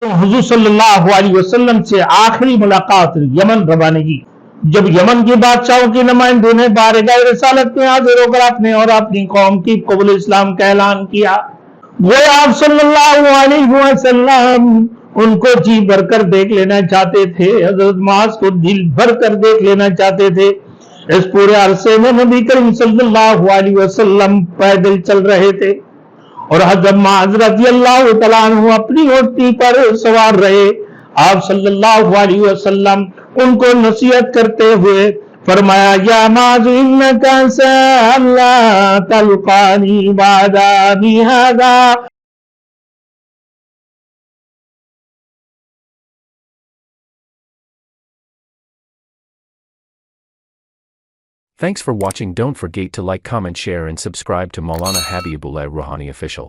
حضور صلی اللہ علیہ وسلم سے آخری ملاقات یمن روانگی۔ جب یمن کے بادشاہوں کے نمائندوں نے بارگاہ رسالت میں حاضر ہو کر اپنے اور اپنی قوم کی قبول اسلام کا اعلان کیا، وہ آپ صلی اللہ علیہ وسلم ان کو جی بھر کر دیکھ لینا چاہتے تھے۔ حضرت معاذ کو دل بھر کر دیکھ لینا چاہتے تھے۔ اس پورے عرصے میں نبی کریم صلی اللہ علیہ وسلم پیدل چل رہے تھے اور حضرت معاذ رضی اللہ تعالیٰ عنہ اپنی اونٹنی پر سوار رہے۔ آپ صلی اللہ علیہ وسلم ان کو نصیحت کرتے ہوئے فرمایا، یا معاذ انکا لا تلقانی بعد عامی ھذا۔ Thanks for watching. Don't forget to like, comment, share and subscribe to Maulana Habibullah Ruhani Official.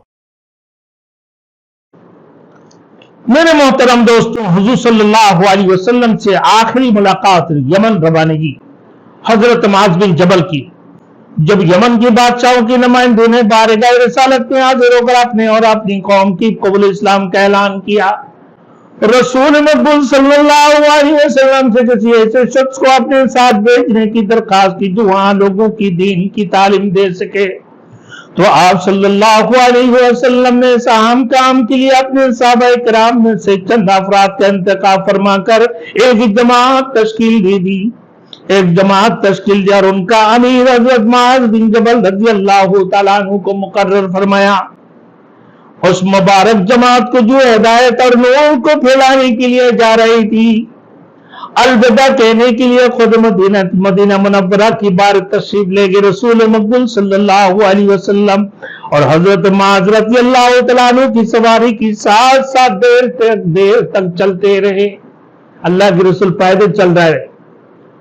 میرے محترم دوستوں، حضور صلی اللہ علیہ وسلم سے آخری ملاقات یمن روانگی حضرت معاذ بن جبل کی۔ جب یمن کے بادشاہوں کے نمائندوں نے بارگاہ رسالت میں حاضر ہو کر اپنے اور اپنی قوم کی قبول اسلام کا اعلان کیا، رسول مقبول صلی اللہ علیہ وسلم سے کسی ایسے شخص کو اپنے ساتھ بھیجنے کی درخواست کی جو وہاں لوگوں کی دین کی تعلیم دے سکے، تو آپ صلی اللہ علیہ وسلم نے اس اہم کام کے لیے اپنے صحابہ کرام میں سے چند افراد کا انتخاب فرما کر ایک جماعت تشکیل دے دی۔ ایک جماعت تشکیل دی اور ان کا امیر حضرت معاذ بن جبل رضی اللہ تعالیٰ عنہ کو مقرر فرمایا۔ اس مبارک جماعت کو جو ہدایت اور نور کو پھیلانے کے لیے جا رہی تھی، الوداع کہنے کے لیے خود مدینہ منورہ کی بار تشریف لے گئے رسول مقبول صلی اللہ علیہ وسلم اور حضرت معاذ رضی اللہ تعالیٰ عنہ کی سواری کی ساتھ ساتھ دیر تک چلتے رہے۔ اللہ کے رسول پیدل چل رہے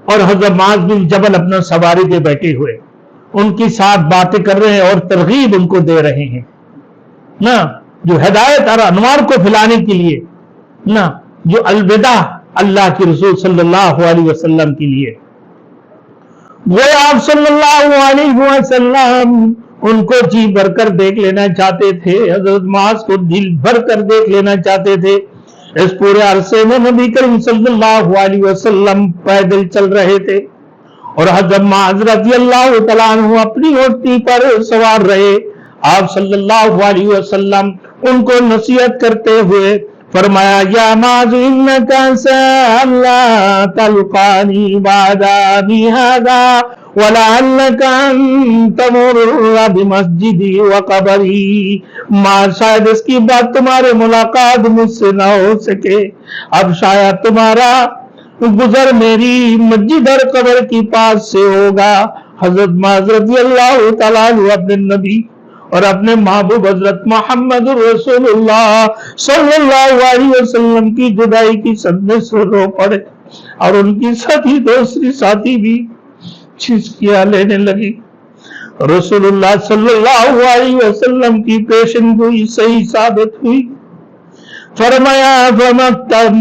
اور حضرت معاذ بن جبل اپنا سواری پہ بیٹھے ہوئے ان کی ساتھ باتیں کر رہے ہیں اور ترغیب ان کو دے رہے ہیں نا، جو ہدایت اور انوار کو پھیلانے کے لیے نا، جو الوداع اللہ کے رسول صلی اللہ علیہ وسلم کے لیے۔ وہ آپ صلی اللہ علیہ وسلم ان کو جی بھر کر دیکھ لینا چاہتے تھے، حضرت معاذ کو دل بھر کر دیکھ لینا چاہتے تھے۔ اس پورے عرصے میں نبی کریم صلی اللہ علیہ وسلم پیدل چل رہے تھے اور حضرت معاذ رضی اللہ تعالیٰ عنہ اپنی اونٹنی پر سوار رہے۔ آپ صلی اللہ علیہ وسلم ان کو نصیحت کرتے ہوئے فرمایا، یا معاذ انکا لا تلقانی بعد عامی ھذا ولعلک ان تمر بمسجدی وقبری۔ شاید اس کی بات تمہارے ملاقات مجھ سے نہ ہو سکے، اب شاید تمہارا گزر میری مسجد اور قبر کی پاس سے ہوگا۔ حضرت معاذ رضی اللہ تعالیٰ عنہ اپنے نبی اور اپنے محبوب حضرت محمد رسول اللہ صلی اللہ علیہ وسلم کی جدائی کی صدمے سے رو پڑے اور ان کی ساتھی دوسری ساتھی بھی چیزکیاں لینے لگی۔ رسول اللہ صلی اللہ علیہ وسلم کی پیشن گوئی صحیح ثابت ہوئی۔ فرمایا،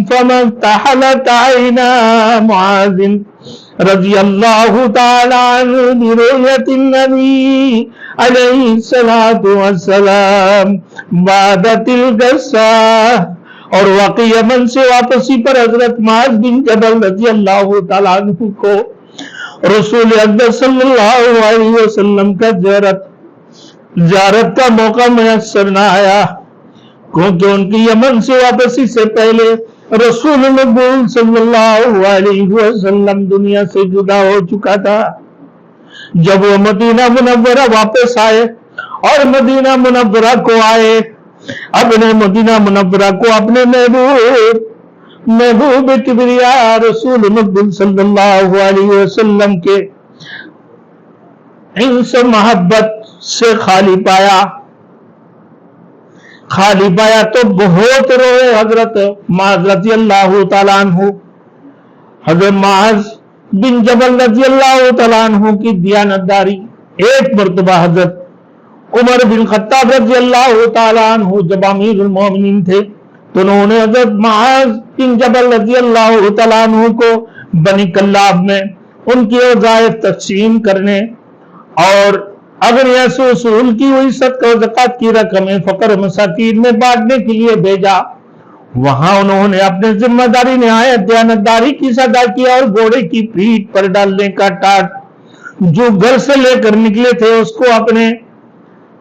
فَمَقْتَحَلَتْ عَيْنَا مُعَاذٍ رضی اللہ تعالیٰ عنہ برؤیت النبی علیہ الصلاۃ والسلام بعد تلک الساعہ۔ اور واقعی یمن سے واپسی پر حضرت معاذ بن جبل رضی اللہ تعالیٰ عنہ کو رسول اکبر صلی اللہ علیہ وسلم کا زیارت کا موقع میسر نہ آیا، کیونکہ ان کی یمن سے واپسی سے پہلے رسول مقبول صلی اللہ علیہ وسلم دنیا سے جدا ہو چکا تھا۔ جب وہ مدینہ منورہ واپس آئے اور مدینہ منورہ کو آئے، اپنے مدینہ منورہ کو اپنے محبوب کبریا رسول مقبول صلی اللہ علیہ وسلم کے انس محبت سے خالی پایا تو بہت روئے حضرت معاذ رضی اللہ تعالیٰ عنہ۔ حضرت معاذ بن جبل رضی اللہ تعالیٰ عنہ کی دیانتداری ایک مرتبہ حضرت عمر بن خطاب رضی اللہ تعالیٰ عنہ جب امیر المومنین تھے تو انہوں نے حضرت معاذ بن جبل رضی اللہ تعالیٰ عنہ کو بنی کلاب میں ان کی وظائف تقسیم کرنے اور اغنیاء سے وصول کی ہوئی صدقہ و زکوٰۃ کی رقمیں فقر مساکین میں بانٹنے کے لیے بھیجا۔ वहां उन्होंने अपनी जिम्मेदारी नहायत दयानतदारी की अदा की और घोड़े की पीठ पर डालने का टाट जो घर से लेकर निकले थे उसको अपने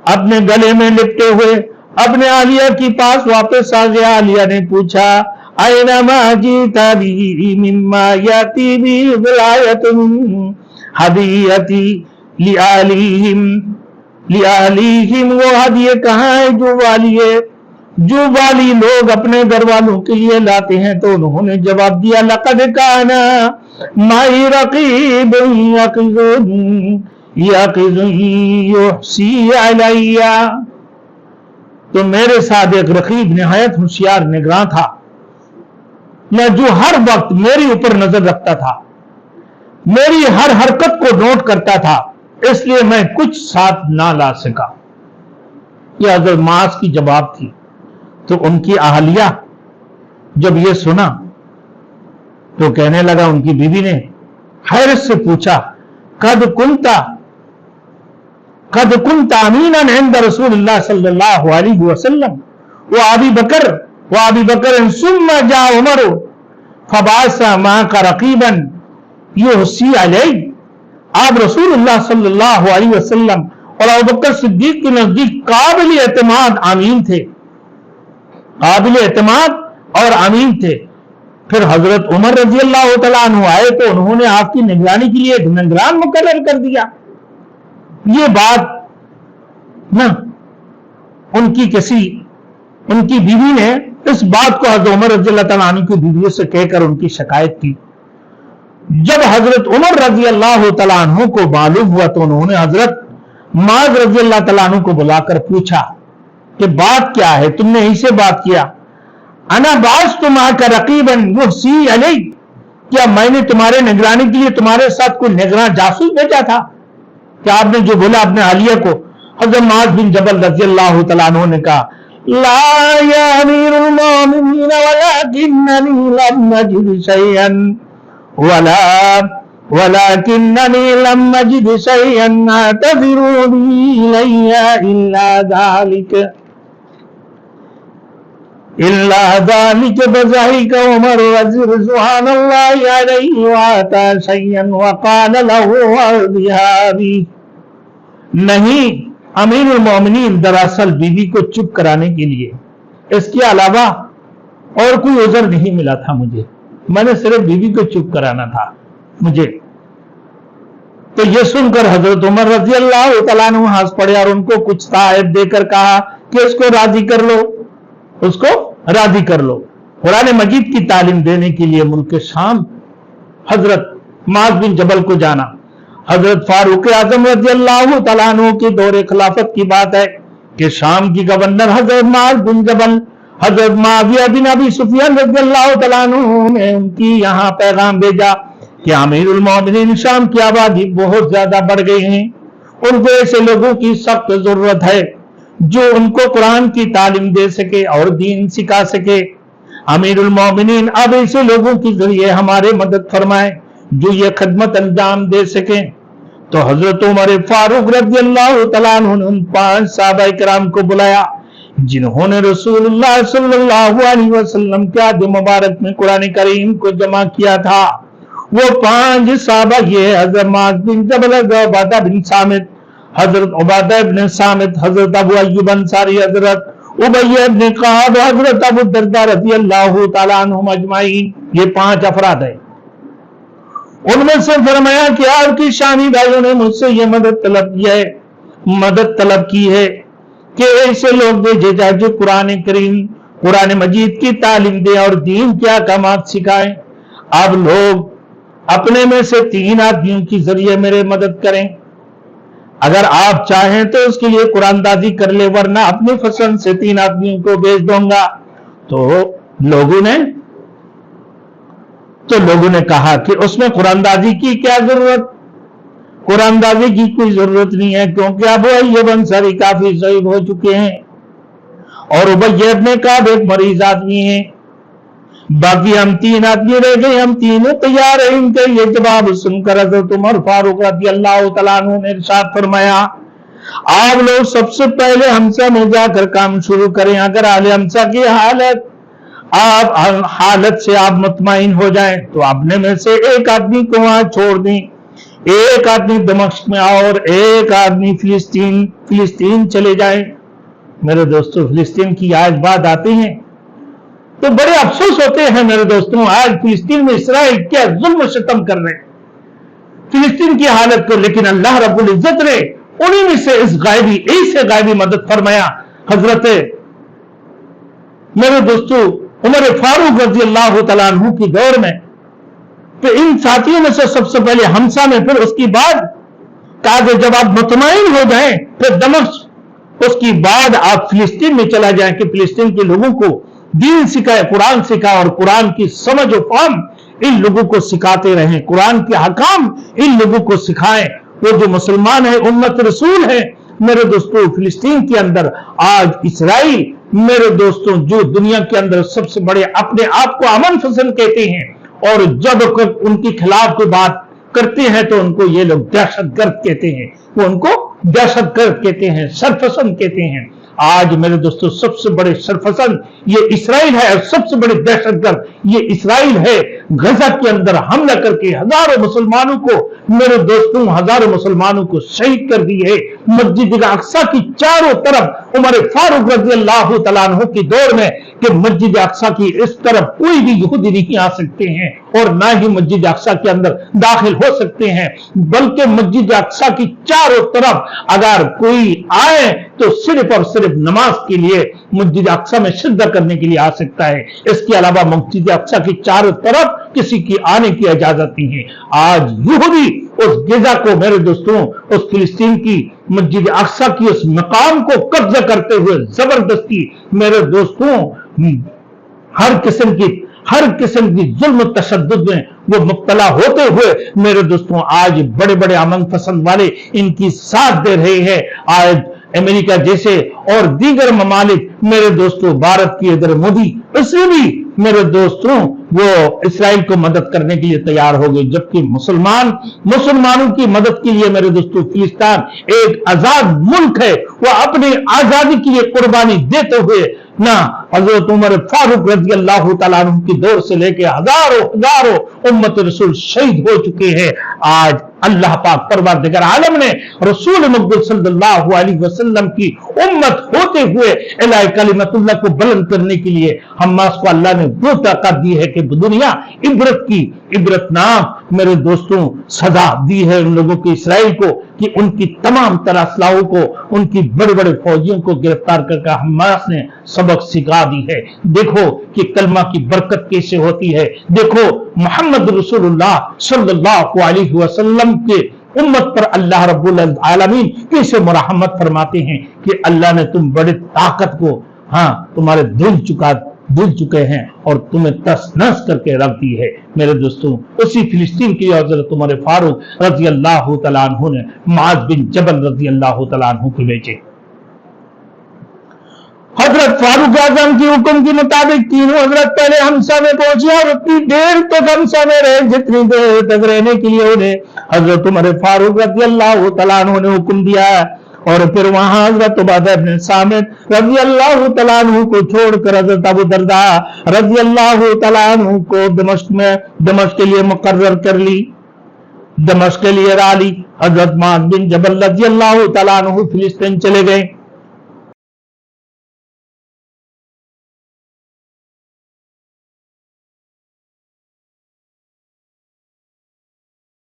अपने गले में लिपटे हुए अपने आलिया के पास वापस आ गया। आलिया ने पूछा, आयना माजीता बी मिम्मा याती बी विलायतुन हदीयती लियालीहिम वो हदिये कहाँ है जो वाली लोग अपने घर वालों के लिए लाते हैं। तो उन्होंने जवाब दिया, लक़द काना माई रक़ीबुन यक़िज़ुन युहसी अलैया। तो मेरे साथ एक रकीब निहायत होशियार निगरान था, मैं जो हर वक्त मेरे ऊपर नजर रखता था, मेरी हर हरकत को नोट करता था, इसलिए मैं कुछ साथ ना ला सका। यह हज़रत मास की जवाब थी। तो उनकी अहलिया जब ये सुना तो कहने लगा, उनकी बीवी ने हैरत से पूछा, कद कुंता अमीनन इंद रसूलुल्लाह सल्लल्लाहु अलैहि वसल्लम व अबी बकर सुम्मा जा उमर फबासा मा का रकीबन युहसी अलैहि। आप रसूलुल्लाह सल्लल्लाहु अलैहि वसल्लम और अबू बकर सिद्दीक के नजदीक काबिल एतमाद अमीन थे, काबिल एतमाद और अमीन थे। फिर हजरत उमर रजी अल्लाह तआला अन्हु आए तो उन्होंने आपकी निगरानी के लिए एक निगरान मुकर्रर कर दिया। ये बात ना उनकी बीवी ने इस बात को हजरत उमर रजी अल्लाह तआला अन्हु की बीवियों से कहकर उनकी शिकायत की। जब हजरत उमर रजी अल्लाह तआला अन्हु को मालूम हुआ तो उन्होंने हजरत माज रजी अल्लाह तआला अन्हु को बुलाकर पूछा कि बात क्या है, तुमने इसे बात किया। अना बास तुम्हारा का रकीबन युहसी अलैहि, क्या मैंने तुम्हारे निगरानी के लिए तुम्हारे साथ कोई निगरान जासूस भेजा था? क्या आपने जो बोला अपने आलिया को? हज़रत माज बिन जबल रज़ी अल्लाह तआला अन्हु ने कहा, ला या अमीरुल मोमिनीन वलाकिन्ननी लम अजिद शैअन वलाकिन्ननी लम अजिद शैअन अतज़िरु बी इलैया इल्ला ज़ालिक बज़ाहिक उमर वज़िर सुब्हानल्लाहि अलैहि व अता शैअन व क़ाल लहु अर्दिहाबी। नहीं, अमीरुल मोमिनीन दरअसल बीवी को चुप कराने के लिए, इसके अलावा और कोई उज़र नहीं मिला था मुझे, मैंने सिर्फ बीवी को चुप कराना था मुझे। तो ये सुनकर हजरत उमर रजी अल्लाह तआला अन्हु हंस पड़े और उनको कुछ ताइब देकर कहा कि उसको राजी कर लो, उसको राजी कर लो। कुरान मजीद की तालीम देने के लिए मुल्क शाम हजरत माज बिन जबल को जाना। हजरत फारूक आजम रज़ी अल्लाह तआला अन्हु के दौरे खिलाफत की बात है कि शाम की गवर्नर हजरत माज बिन जबल हजरत मुआविया बिन अबी सुफियान रज़ी अल्लाह तआला अन्हु ने उनकी यहाँ पैगाम भेजा कि अमीरुल मोमिनीन शाम की आबादी बहुत ज्यादा बढ़ गई है, उनको ऐसे लोगों की सख्त जरूरत है जो उनको कुरान की तालीम दे सके और दीन सिखा सके। अमीरुल मोमिनीन अब ऐसे लोगों के जरिए हमारे मदद फरमाए जो ये खदमत अंजाम दे सके। तो हजरत उमर फारूक रज़ी अल्लाह तआला अन्हु ने उन 5 सहाबा किराम को बुलाया जिन्होंने रसूलुल्लाह सल्लल्लाहु अलैहि वसल्लम के आद मुबारक में कुरान करीम को जमा किया था। वो 5 सहाबा ये हजरत माज बिन जबल, उबादा बिन सामित, हजरत उबादा इब्न सामित, हजरत अबू अय्यूब अंसारी, हजरत उबैय इब्न कअब, हजरत अबू दरदा रज़ी अल्लाह तआला अन्हुम अजमाइन। ये 5 अफराद है। उनमें से फरमाया कि आपकी शामी भाइयों ने मुझसे ये मदद तलब की है कि ऐसे लोग भेजे जाए जो कुरान करीम, कुरान मजीद की तालीम दे और दीन के अहकामात सिखाएं। अब लोग अपने में से 3 आदमियों के जरिए मेरे मदद करें। अगर आप चाहें तो उसके लिए कुरानदाजी कर ले, वरना अपनी पसंद से 3 आदमियों को भेज दूंगा। तो लोगों ने कहा कि उसमें कुरानदाजी की क्या जरूरत, कुरानदाजी की कोई जरूरत नहीं है क्योंकि अबू अय्यूब अंसारी काफी शहीद हो चुके हैं और उबैय इब्न कअब एक मरीज आदमी है, बाकी हम 3 आदमी रह गए, हम तीनों तैयार हैं। इनके ये जवाब सुनकर हजरत उमर फारूक रज़ी अल्लाह तआला अन्हु ने इरशाद फरमाया, आप लोग सबसे पहले हमसा में जाकर काम शुरू करें। अगर आले हमसा की हालत आप हालत से आप मुतमईन हो जाएं तो अपने में से एक आदमी को वहां छोड़ दें, एक आदमी दमिश्क में और एक आदमी फिलिस्तीन चले जाएं। मेरे दोस्तों, फिलिस्तीन की आज बात आती है तो बड़े अफसोस होते हैं मेरे दोस्तों। आज फिलिस्तीन में इसराइल क्या जुल्म सितम कर रहे हैं फिलिस्तीन की हालत को, लेकिन अल्लाह रब्बुल इज्जत ने उन्हीं में से ऐसे गायबी मदद फरमाया। हजरत मेरे दोस्तों उमर फारूक रजी अल्लाह तआला अन्हु की दौर में, तो इन साथियों में से सबसे पहले हमसा में, फिर उसके बाद कहा कि जब आप मुतमईन हो जाएं फिर दमिश्क, उसके बाद आप फिलिस्तीन में चला जाएं कि फिलिस्तीन के लोगों को दीन सिखाए, कुरान सिखाए और कुरान की समझ और फहम इन लोगों को सिखाते रहें, कुरान के हकाम इन लोगों को सिखाएं। वो जो मुसलमान है, उम्मत रसूल है मेरे दोस्तों, फिलिस्तीन के अंदर आज इसराइल मेरे दोस्तों जो दुनिया के अंदर सबसे बड़े अपने आप को अमन पसंद कहते हैं, और जब उनके खिलाफ कोई बात करते हैं तो उनको ये लोग दहशतगर्द कहते हैं, वो उनको दहशतगर्द कहते हैं, सरपसंद कहते हैं। आज मेरे दोस्तों सबसे बड़े सरपसंद ये इसराइल है और सबसे बड़े दहशतगर्द ये इसराइल है। गजा के अंदर हमला करके हजारों मुसलमानों को मेरे दोस्तों हजारों मुसलमानों को शहीद कर दी है। मस्जिद अक्सा की चारों तरफ उमर फारूक रजी अल्लाह तआला अन्हु की दौर में कि मस्जिद अक्सा की इस तरफ कोई भी यहूदी नहीं आ सकते हैं और ना ही मस्जिद अक्सा के अंदर दाखिल हो सकते हैं, बल्कि मस्जिद अक्सा की चारों तरफ अगर कोई आए तो सिर्फ और सिर्फ नमाज के लिए मस्जिद अक्सा में सिजदा करने के लिए आ सकता है। इसके अलावा मस्जिद अक्सा की चारों तरफ किसी की आने की इजाजत नहीं है। आज यहूदी उस गिजा को मेरे दोस्तों, उस फिलिस्तीन की मस्जिद अक्सा की उस मकाम को कब्जा करते हुए जबरदस्ती मेरे दोस्तों हर किस्म की जुल्म तशद्दुद में वो मुब्तला होते हुए मेरे दोस्तों आज बड़े बड़े अमन पसंद वाले इनकी साथ दे रहे हैं। आज अमेरिका जैसे और दीगर ममालिक मेरे दोस्तों, भारत की इधर मोदी इसमें भी मेरे दोस्तों वो इसराइल को मदद करने के लिए तैयार हो गए, जबकि मुसलमानों की मदद के लिए मेरे दोस्तों फिलिस्तीन एक आजाद मुल्क है, वो अपनी आजादी के लिए कुर्बानी देते हुए ना हजरत उमर फारूक रजी अल्लाह तआला अन्हु की दौर से लेके हजारों उम्मत रसूल शहीद हो चुके हैं। आज अल्लाह पाक परवरदिगार आलम ने रसूल मक़बूल सल्लल्लाहु अलैहि वसल्लम की उम्मत होते हुए इलाह कलिमतुल्लाह को बुलंद करने के लिए हमास को अल्लाह ने वो ताकत दी है कि दुनिया इबरतनाक मेरे दोस्तों सजा दी है उन लोगों के इसराइल को कि उनकी तमाम तरह असलाहों को, उनकी बड़े बड़े फौजियों को गिरफ्तार करके हमास ने सबक सिखा दी है। देखो कि कलमा की बरकत कैसे होती है, देखो मोहम्मद रसूलुल्लाह सल्लल्लाहु अलैहि वसल्लम के उम्मत पर अल्लाह रब्बुल आलमीन कैसे मुरहमत फरमाते हैं कि अल्लाह ने तुम बड़े ताकत को तुम्हारे भूल चुके हैं और तुम्हें तस नस करके रख दी है। मेरे दोस्तों उसी फिलिस्तीन की हजरत उमर फारूक रजी अल्लाह तआला अन्हु ने मुआज बिन जबल रजी अल्लाह तआला अन्हु को भेजे। हजरत फारूक आजम की हुक्म के मुताबिक तीनों हजरत पहले हमसा में पहुंचे और उतनी देर तक हमसा में रहे जितनी देर तक रहने के लिए उन्हें हजरत उमर फारूक रजी अल्लाह तआला अन्हु ने हुक्म दिया। और फिर वहां हजरत उबादा बिन सामित रजी अल्लाह तआला अन्हु को छोड़कर हजरत अबू दरदा रजी अल्लाह तआला अन्हु को दमिश्क के लिए मुकर्रर कर ली, दमिश्क के लिए रा ली। हजरत मुआज बिन जबल रजी अल्लाह तआला अन्हु फिलिस्तीन चले गए।